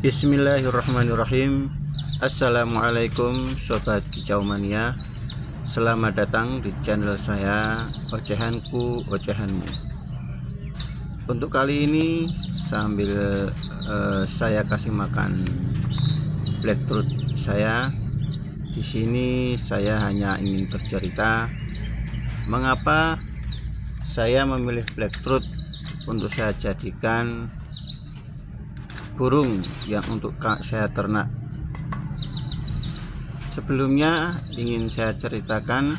Bismillahirrahmanirrahim. Assalamualaikum Sobat Kicau Mania. Selamat datang di channel saya, Ocehanku Ocehanmu. Untuk kali ini sambil saya kasih makan blackthroat saya. Di sini saya hanya ingin bercerita mengapa saya memilih blackthroat untuk saya jadikan burung yang untuk saya ternak. Sebelumnya ingin saya ceritakan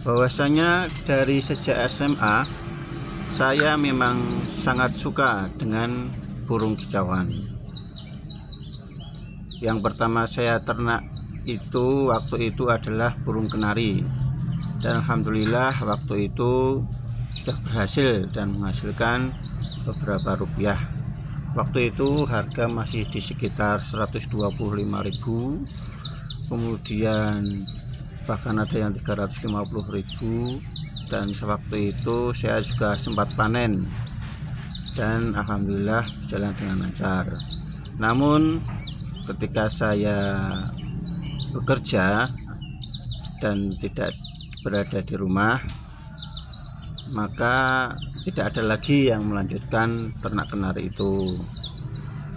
bahwasanya dari sejak SMA saya memang sangat suka dengan burung kicauan. Yang pertama saya ternak waktu itu adalah burung kenari, dan alhamdulillah waktu itu sudah berhasil dan menghasilkan beberapa rupiah. Waktu itu harga masih di sekitar 125.000, kemudian bahkan ada yang 350.000, dan sewaktu itu saya juga sempat panen dan alhamdulillah berjalan dengan lancar. Namun ketika saya bekerja dan tidak berada di rumah, maka tidak ada lagi yang melanjutkan ternak kenari itu.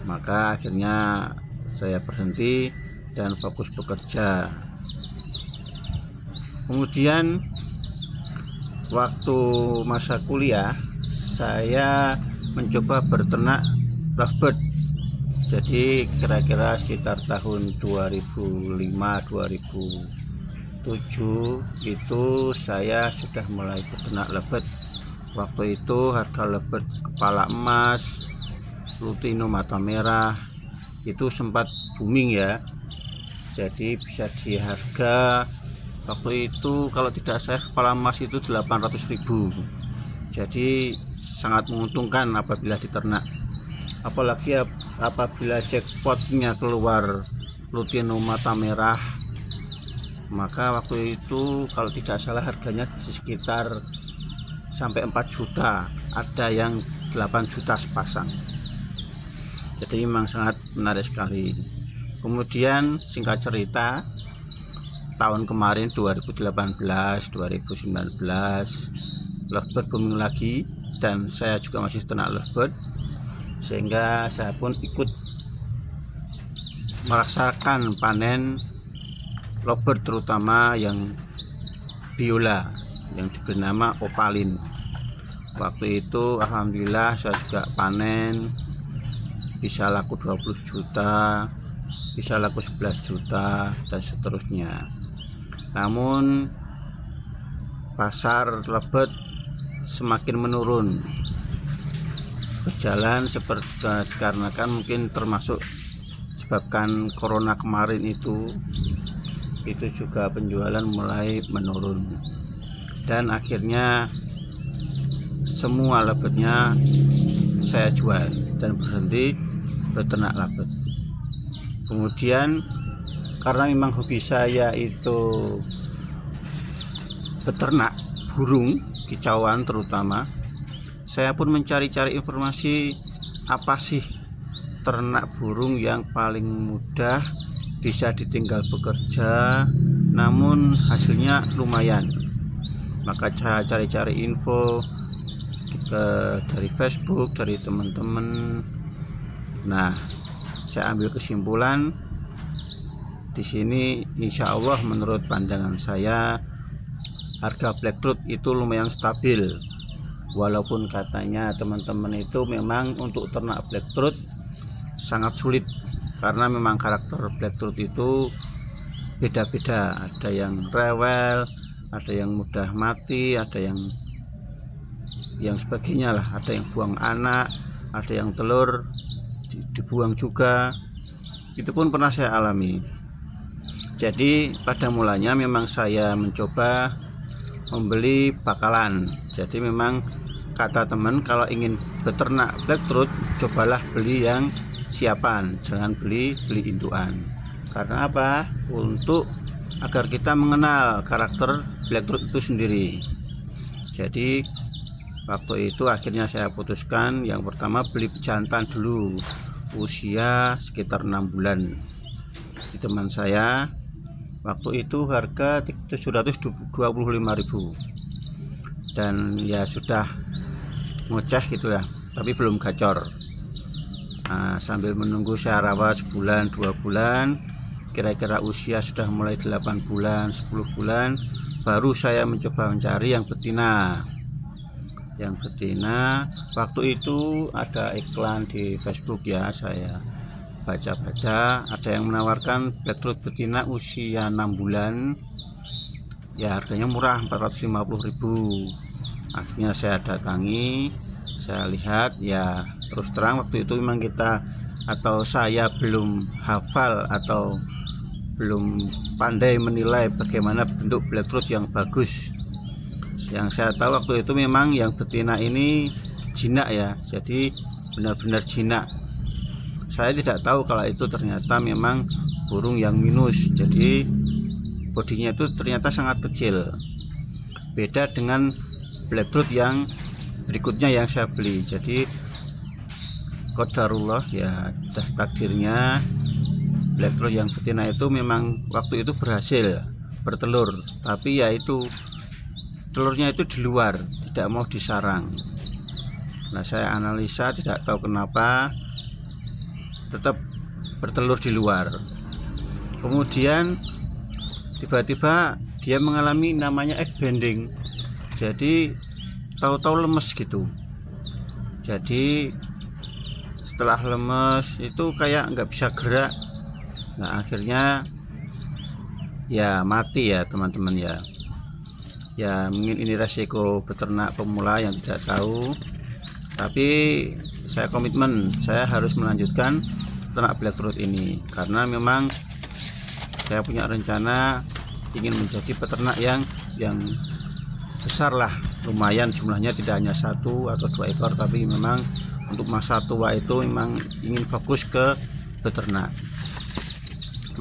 Maka akhirnya saya berhenti dan fokus bekerja. Kemudian waktu masa kuliah saya mencoba berternak lovebird. Jadi kira-kira sekitar tahun 2005-2007 itu saya sudah mulai berternak lovebird. Waktu itu harga lovebird kepala emas, lutino mata merah itu sempat booming ya. Jadi bisa di harga waktu itu kalau tidak salah kepala emas itu 800.000. Jadi sangat menguntungkan apabila diternak. Apalagi apabila jackpotnya keluar lutino mata merah, maka waktu itu kalau tidak salah harganya sekitar sampai 4 juta, ada yang 8 juta sepasang. Jadi memang sangat menarik sekali. Kemudian singkat cerita, tahun kemarin 2018-2019 lovebird booming lagi, dan saya juga masih ternak lovebird, sehingga saya pun ikut merasakan panen lovebird, terutama yang biola yang diberi nama opalin. Waktu itu alhamdulillah saya juga panen, bisa laku 20 juta, bisa laku 11 juta, dan seterusnya. Namun pasar lovebird semakin menurun, berjalan seperti karena kan mungkin termasuk sebabkan corona kemarin itu juga penjualan mulai menurun, dan akhirnya semua lovebird-nya saya jual dan berhenti beternak lovebird. Kemudian karena memang hobi saya itu beternak burung kicauan terutama, saya pun mencari-cari informasi apa sih ternak burung yang paling mudah, bisa ditinggal bekerja namun hasilnya lumayan. Maka saya cari-cari info dari Facebook, dari teman-teman. Nah, saya ambil kesimpulan di sini, insya Allah menurut pandangan saya harga blackthroat itu lumayan stabil. Walaupun katanya teman-teman itu memang untuk ternak blackthroat sangat sulit, karena memang karakter blackthroat itu beda-beda. Ada yang rewel, ada yang mudah mati, ada yang sebagainya lah, ada yang buang anak, ada yang telur dibuang juga. Itu pun pernah saya alami. Jadi pada mulanya memang saya mencoba membeli bakalan. Jadi memang kata teman, kalau ingin beternak blackthroat cobalah beli yang siapan, jangan beli indukan. Karena apa? Untuk agar kita mengenal karakter blackthroat itu sendiri. Jadi waktu itu akhirnya saya putuskan yang pertama beli pejantan dulu usia sekitar 6 bulan di teman saya. Waktu itu harga 725.000 dan ya sudah ngoceh gitu ya, tapi belum gacor. Nah, sambil menunggu saya rawat sebulan 2 bulan, kira-kira usia sudah mulai 8 bulan 10 bulan, baru saya mencoba mencari yang betina. Yang betina waktu itu ada iklan di Facebook ya, saya baca-baca ada yang menawarkan Blackroot betina usia 6 bulan ya, harganya murah 450.000. Akhirnya saya datangi, saya lihat ya, terus terang waktu itu memang saya belum hafal atau belum pandai menilai bagaimana bentuk Blackroot yang bagus. Yang saya tahu waktu itu memang yang betina ini jinak ya, jadi benar-benar jinak. Saya tidak tahu kalau itu ternyata memang burung yang minus, jadi bodinya itu ternyata sangat kecil. Beda dengan Blackroot yang berikutnya yang saya beli. Jadi qadarullah ya, dah takdirnya Blackroot yang betina itu memang waktu itu berhasil bertelur, tapi ya itu telurnya itu di luar, tidak mau di sarang. Nah, saya analisa tidak tahu kenapa tetap bertelur di luar. Kemudian tiba-tiba dia mengalami namanya egg bending, jadi tahu-tahu lemes gitu. Jadi setelah lemes itu kayak nggak bisa gerak. Nah, akhirnya ya mati ya teman-teman ya. Ya mungkin ini resiko peternak pemula yang tidak tahu, tapi saya komitmen saya harus melanjutkan ternak Blackroot ini karena memang saya punya rencana ingin menjadi peternak yang besar lah, lumayan jumlahnya, tidak hanya 1 atau 2 ekor, tapi memang untuk masa tua itu memang ingin fokus ke beternak.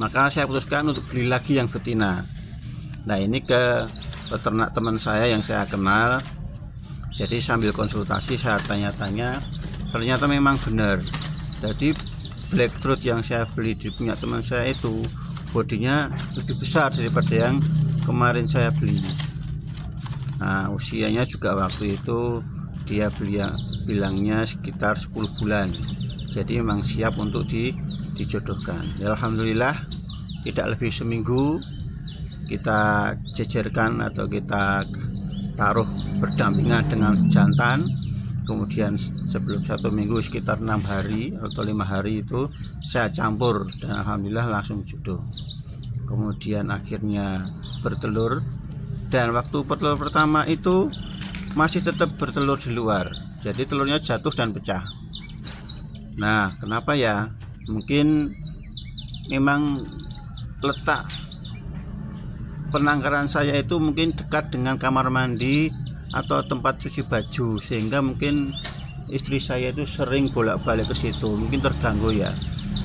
Maka saya putuskan untuk beli lagi yang betina. Nah, ini ke peternak teman saya yang saya kenal, jadi sambil konsultasi saya tanya-tanya, ternyata memang benar. Jadi Blackroot yang saya beli di punya teman saya itu bodinya lebih besar daripada yang kemarin saya beli. Nah, usianya juga waktu itu dia bilangnya sekitar 10 bulan, jadi memang siap untuk dijodohkan. Ya, alhamdulillah tidak lebih seminggu kita jejerkan atau kita taruh berdampingan dengan jantan. Kemudian sebelum 1 minggu sekitar 6 hari atau 5 hari itu saya campur dan alhamdulillah langsung jodoh. Kemudian akhirnya bertelur, dan waktu bertelur pertama itu masih tetap bertelur di luar, jadi telurnya jatuh dan pecah. Nah, kenapa ya? Mungkin memang letak penangkaran saya itu mungkin dekat dengan kamar mandi atau tempat cuci baju, sehingga mungkin istri saya itu sering bolak-balik ke situ, mungkin terganggu ya.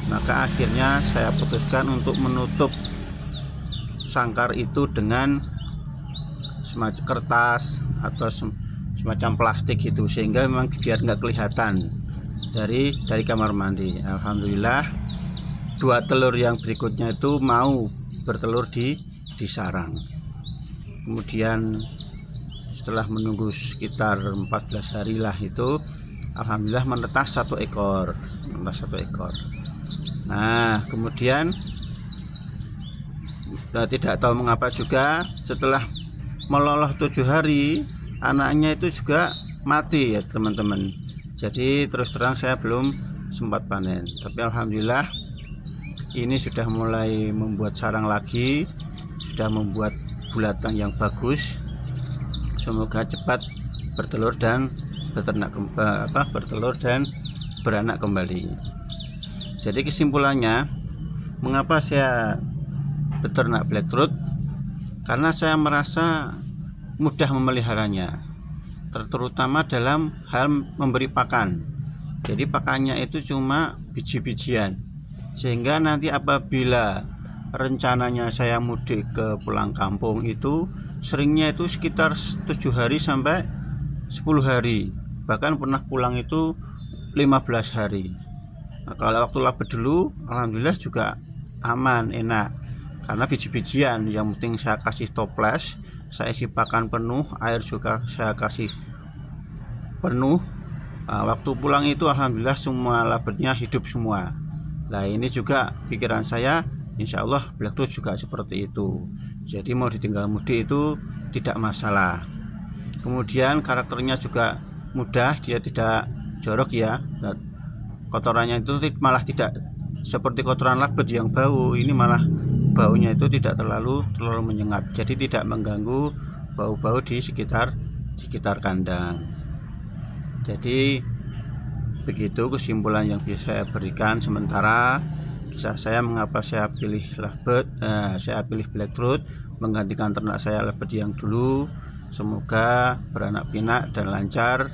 Maka akhirnya saya putuskan untuk menutup sangkar itu dengan semacam kertas atau semacam plastik itu, sehingga memang biar nggak kelihatan dari kamar mandi. Alhamdulillah 2 telur yang berikutnya itu mau bertelur di sarang. Kemudian setelah menunggu sekitar 14 hari lah itu alhamdulillah menetas 1 ekor. Nah, kemudian tidak tahu mengapa juga setelah meloloh 7 hari anaknya itu juga mati ya teman-teman. Jadi terus terang saya belum sempat panen, tapi alhamdulillah ini sudah mulai membuat sarang lagi, sudah membuat bulatan yang bagus. Semoga cepat bertelur dan bertelur dan beranak kembali. Jadi kesimpulannya, mengapa saya beternak Blackroot? Karena saya merasa mudah memeliharanya, terutama dalam hal memberi pakan. Jadi pakannya itu cuma biji-bijian, sehingga nanti apabila rencananya saya mudik ke pulang kampung itu seringnya itu sekitar 7 hari sampai 10 hari, bahkan pernah pulang itu 15 hari. Nah, kalau waktu labet dulu alhamdulillah juga aman, enak, karena biji-bijian. Yang penting saya kasih toples, saya isi pakan penuh, air juga saya kasih penuh. Nah, waktu pulang itu alhamdulillah semua labetnya hidup semua. Nah ini juga pikiran saya, insya Allah Blackroot juga seperti itu. Jadi mau ditinggal mudik itu tidak masalah. Kemudian karakternya juga mudah, dia tidak jorok ya. Nah, kotorannya itu malah tidak seperti kotoran labet yang bau. Ini malah baunya itu tidak terlalu menyengat, jadi tidak mengganggu bau-bau di sekitar kandang. Jadi begitu kesimpulan yang bisa saya berikan sementara kisah saya mengapa saya pilih Blackroot menggantikan ternak saya labet yang dulu. Semoga beranak pinak dan lancar,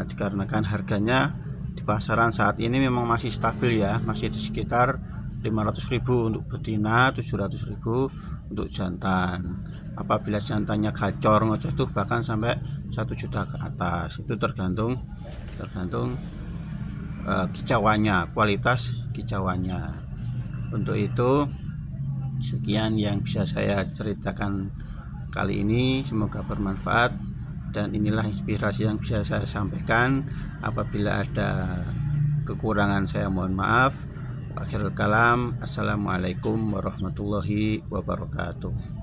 dikarenakan harganya di pasaran saat ini memang masih stabil ya, masih di sekitar 500.000 untuk betina, 700.000 untuk jantan. Apabila jantannya gacor ngoceh tuh bahkan sampai 1 juta ke atas. Itu tergantung kicauannya, kualitas kicauannya. Untuk itu sekian yang bisa saya ceritakan kali ini, semoga bermanfaat, dan inilah inspirasi yang bisa saya sampaikan. Apabila ada kekurangan saya mohon maaf. Akhirul kalam, assalamualaikum warahmatullahi wabarakatuh.